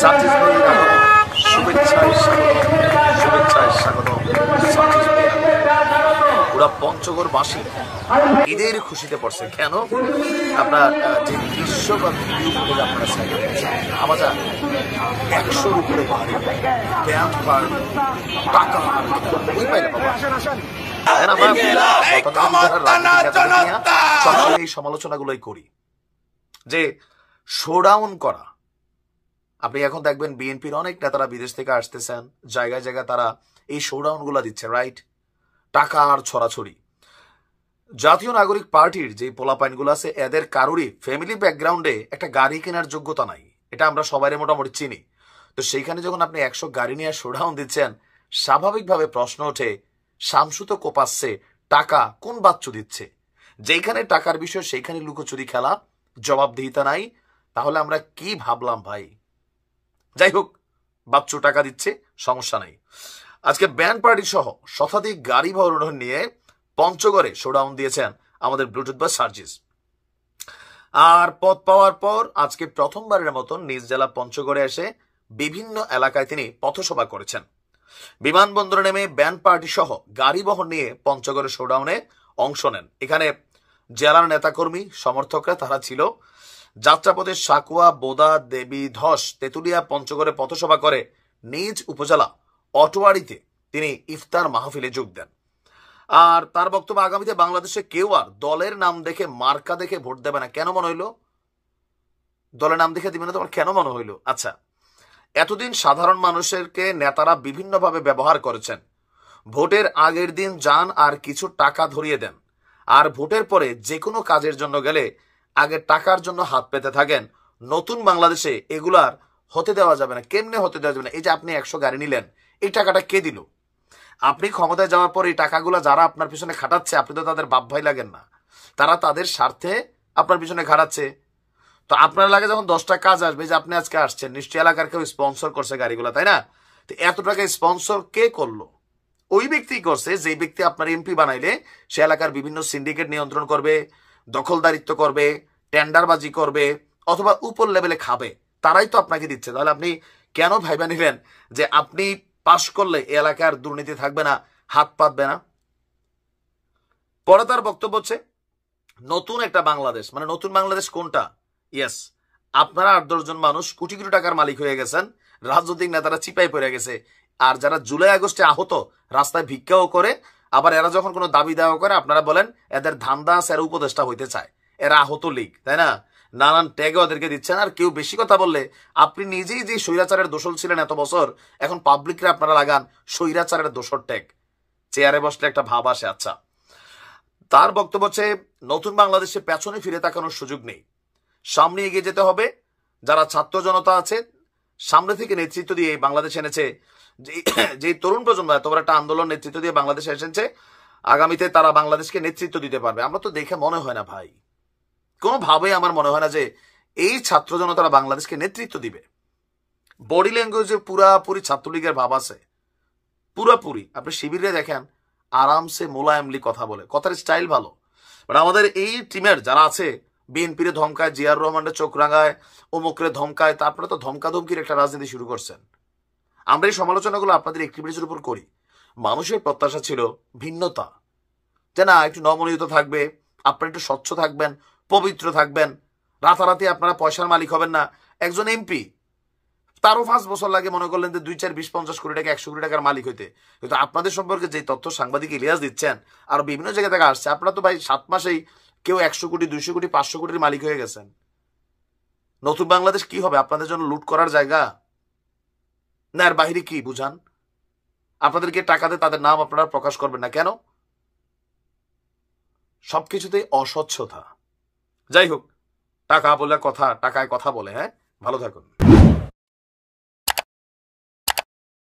সার্জিস ভাইয়ের আগমন, শুভেচ্ছায় স্বাগত, শুভেচ্ছায় স্বাগত সার্জিস ভাইয়ের আগমন। পুরা পঞ্চগড়বাসী ঈদের খুশিতে পড়ছে। কেন? আপনার যে দৃশ্য বা ভিডিও ফুটেজ আপনারা সাইডে আমার 100-র উপরে বাড়ি ব্যায়াম পার্ক টাকা ওই পাইলে বাবা এই সমালোচনাগুলোই করি যে শোডাউন করা। আপনি এখন দেখবেন বিএনপির অনেক নেতারা বিদেশ থেকে আসতেছেন, জায়গায় জায়গায় তারা এই শোডাউন গুলা দিচ্ছে, রাইট? টাকা আর ছড়াছড়ি। জাতীয় নাগরিক পার্টির যে পোলাপাইনগুলো আছে এদের কারোরই ফ্যামিলি ব্যাকগ্রাউন্ডে একটা গাড়ি কেনার যোগ্যতা নাই, এটা আমরা সবাই মোটামুটি চিনি। তো সেইখানে যখন আপনি 100 গাড়ি নিয়ে শোডাউন দিচ্ছেন, স্বাভাবিকভাবে প্রশ্ন ওঠে শামসু তো কোপাচ্ছে, টাকা কোন বাচ্চু দিচ্ছে? যেখানে টাকার বিষয় সেইখানে লুকোচুরি খেলা, জবাবদিহিতা নাই। তাহলে আমরা কি ভাবলাম ভাই? যাই হোক, বাচ্চু টাকা দিচ্ছে, সমস্যা নাই। আজকে ব্যান্ড পার্টি সহ শতাধিক গাড়ি বহন নিয়ে পঞ্চগড়ে শোডাউন দিয়েছেন আমাদের ব্লুটুথ বা সার্জিস। আর পদ পাওয়ার পর আজকে প্রথমবারের মতন নিজ জেলা পঞ্চগড়ে এসে বিভিন্ন এলাকায় তিনি পথসভা করেছেন। বিমানবন্দরে নেমে ব্যান্ড পার্টি সহ গাড়ি বহন নিয়ে পঞ্চগড়ে শোডাউনে অংশ নেন। এখানে জেলার নেতাকর্মী সমর্থকরা তারা ছিল। যাত্রাপথে সাকুয়া, বোদা, দেবী, ধস, তেতুলিয়া, পঞ্চগড়ে পথসভা করে নিজ উপজেলা অটোয়ারিতে তিনি ইফতার মাহফিলে যোগ দেন। আর তার বক্তব্য, আগামীতে বাংলাদেশে কেউ আর দলের নাম দেখে মার্কা দেখে ভোট দেবে না। কেন মনে হইলো দলের নাম দেখে দিবে না? তোমার কেন মনে হইলো? আচ্ছা, এতদিন সাধারণ মানুষেরকে নেতারা বিভিন্নভাবে ব্যবহার করেছেন। ভোটের আগের দিন যান আর কিছু টাকা ধরিয়ে দেন, আর ভোটের পরে যে কোনো কাজের জন্য গেলে আগে টাকার জন্য হাত পেতে থাকেন। নতুন বাংলাদেশে এগুলার হতে দেওয়া যাবে না। কেমনে হতে দেওয়া যাবে না? এই যে আপনি 100 গাড়ি নিলেন, এই টাকাটা কে দিল? আপনি ক্ষমতায় যাওয়ার পর এই টাকাগুলো যারা আপনার পিছনে খাটাচ্ছে, আপনি তো তাদের বাপ ভাই লাগেন না, তারা তাদের স্বার্থে আপনার পিছনে খাটাচ্ছে। তো আপনার লাগে যখন 10টা কাজ আসবে, যে আপনি আজকে আসছেন, নিশ্চয়ই এলাকার কেউ স্পন্সর করছে গাড়িগুলো, তাই না? তো এত টাকা স্পন্সর কে করলো? ওই ব্যক্তি করছে যে ব্যক্তি আপনার এমপি বানাইলে সে এলাকার বিভিন্ন সিন্ডিকেট নিয়ন্ত্রণ করবে, দখলদারিত্ব করবে, টেন্ডারবাজি করবে, অথবা উপর লেভেলে খাবে। তারাই তো আপনাকে দিচ্ছে। তাহলে আপনি কেন ভাইবা নিলেন যে আপনি পাশ করলে এলাকার দুর্নীতি থাকবে না, হাত পাতবে না? পরে তার বক্তব্য হচ্ছে নতুন একটা বাংলাদেশ, মানে নতুন বাংলাদেশ কোনটা? ইয়েস, আপনারা 8-10 জন মানুষ কোটি কোটি টাকার মালিক হয়ে গেছেন, রাজনৈতিক নেতারা চিপাই পড়ে গেছে। আর যারা জুলাই আগস্টে আহত, রাস্তায় ভিক্ষাও করে, আবার এরা যখন কোনো দাবি দেওয়া করে আপনারা বলেন এদের ধান্দা আছে, এরা উপদেষ্টা হইতে চায়, এরা আহত লীগ, তাই না? নানান ট্যাগে ওদেরকে দিচ্ছেন। আর কেউ বেশি কথা বললে আপনি নিজেই যে স্বৈরাচারের দোষর ছিলেন এত বছর, এখন পাবলিকরে আপনারা লাগান স্বৈরাচারের দোষর ট্যাগ। চেয়ারে বসলে একটা ভাব আসে। আচ্ছা, তার বক্তব্য হচ্ছে নতুন বাংলাদেশে পেছনে ফিরে তাকানোর সুযোগ নেই, সামনে এগিয়ে যেতে হবে। যারা ছাত্র জনতা আছে সামনে থেকে নেতৃত্ব দিয়ে বাংলাদেশ এনেছে, যে তরুণ প্রজন্ম এত বড় একটা আন্দোলন নেতৃত্ব দিয়ে বাংলাদেশে এসেছে, আগামীতে তারা বাংলাদেশকে নেতৃত্ব দিতে পারবে। আমরা তো দেখে মনে হয় না ভাই, কোনোভাবেই আমার মনে হয় না যে এই ছাত্র জনতারা বাংলাদেশকে নেতৃত্ব দিবে। বডি ল্যাঙ্গুয়েজে পুরাপুরি ছাত্রলীগের ভাব আছে, পুরাপুরি। আপনি শিবিরে দেখেন আরামসে মোলায়েমলি কথা বলে, কথার স্টাইল ভালো। বাট আমাদের এই টিমের যারা আছে, বিএনপিরে ধমকায়, জিয়ার রহমানের চোখ রাঙায়, অমুকরে ধমকায়, তারপরে তো ধমকাধমকির একটা রাজনীতি শুরু করছেন। আমরা এই সমালোচনাগুলো আপনাদের অ্যাক্টিভিটির উপর করি। মানুষের প্রত্যাশা ছিল ভিন্নতা, যে না একটু নমনীয়তা থাকবে, আপনারা একটু স্বচ্ছ থাকবেন, পবিত্র থাকবেন, রাতারাতি আপনারা পয়সার মালিক হবেন না। একজন এমপি তারও 5 বছর লাগে মনে করলেন যে 2, 4, 20, 50 কোটি টাকা, 100 কোটি টাকার মালিক হইতে। কিন্তু আপনাদের সম্পর্কে যে তথ্য সাংবাদিক ইলিয়াস দিচ্ছেন আর বিভিন্ন জায়গা থেকে আসছে, আপনারা তো ভাই 7 মাসেই কেউ 100 কোটি, 200 কোটি, 500 কোটির মালিক হয়ে গেছেন। নতুন বাংলাদেশ কি হবে? আপনাদের জন্য লুট করার জায়গা না? এর বাহিরে কি বুঝান? আপনাদেরকে টাকাতে তাদের নাম আপনারা প্রকাশ করবেন না কেন? সবকিছুতেই অস্বচ্ছতা। যাই হোক, টাকা বলে কথা, টাকায় কথা বলে। হ্যাঁ, ভালো থাকুন।